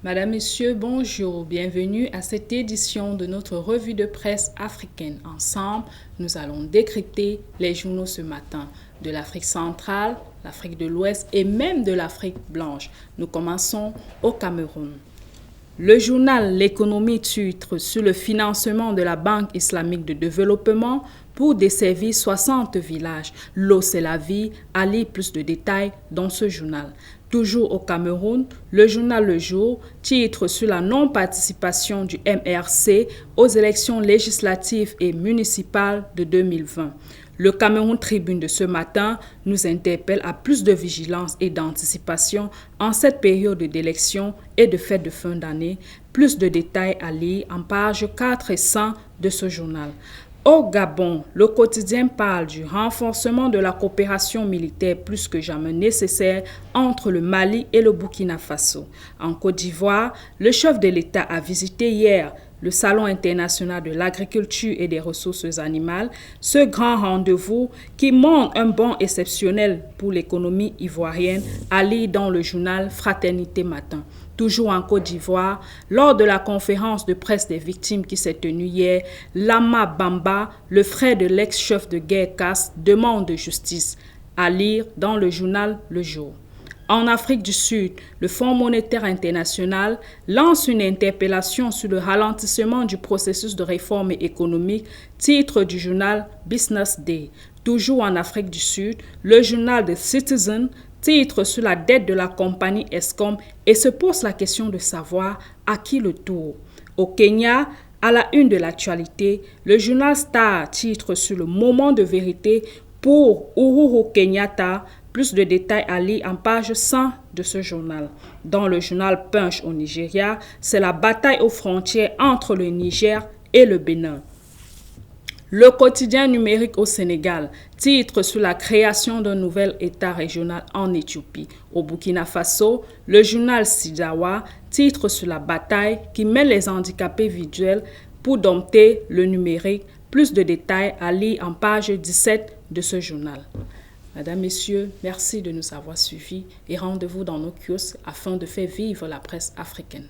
Madame, Messieurs, bonjour. Bienvenue à cette édition de notre revue de presse africaine. Ensemble, nous allons décrypter les journaux ce matin de l'Afrique centrale, l'Afrique de l'Ouest et même de l'Afrique blanche. Nous commençons au Cameroun. Le journal L'économie titre sur le financement de la Banque islamique de développement pour desservir 60 villages. L'eau, c'est la vie. À lire plus de détails dans ce journal. Toujours au Cameroun, le journal Le Jour titre sur la non-participation du MRC aux élections législatives et municipales de 2020. Le Cameroun Tribune de ce matin nous interpelle à plus de vigilance et d'anticipation en cette période d'élection et de fête de fin d'année. Plus de détails à lire en pages 4 et 100 de ce journal. Au Gabon, le quotidien parle du renforcement de la coopération militaire plus que jamais nécessaire entre le Mali et le Burkina Faso. En Côte d'Ivoire, le chef de l'État a visité hier le Salon international de l'agriculture et des ressources animales, ce grand rendez-vous qui montre un bond exceptionnel pour l'économie ivoirienne, à lire dans le journal Fraternité Matin. Toujours en Côte d'Ivoire, lors de la conférence de presse des victimes qui s'est tenue hier, Lama Bamba, le frère de l'ex-chef de guerre Kass, demande justice, à lire dans le journal Le Jour. En Afrique du Sud, le Fonds monétaire international lance une interpellation sur le ralentissement du processus de réforme économique, titre du journal Business Day. Toujours en Afrique du Sud, le journal The Citizen titre sur la dette de la compagnie Eskom et se pose la question de savoir à qui le tour. Au Kenya, à la une de l'actualité, le journal Star titre sur le moment de vérité pour Uhuru Kenyatta. Plus de détails à lire en page 100 de ce journal. Dans le journal Punch au Nigeria, c'est la bataille aux frontières entre le Niger et le Bénin. Le quotidien numérique au Sénégal titre sur la création d'un nouvel État régional en Éthiopie. Au Burkina Faso, le journal Sidawa titre sur la bataille qui met les handicapés visuels pour dompter le numérique. Plus de détails à lire en page 17 de ce journal. Mesdames, Messieurs, merci de nous avoir suivis et rendez-vous dans nos kiosques afin de faire vivre la presse africaine.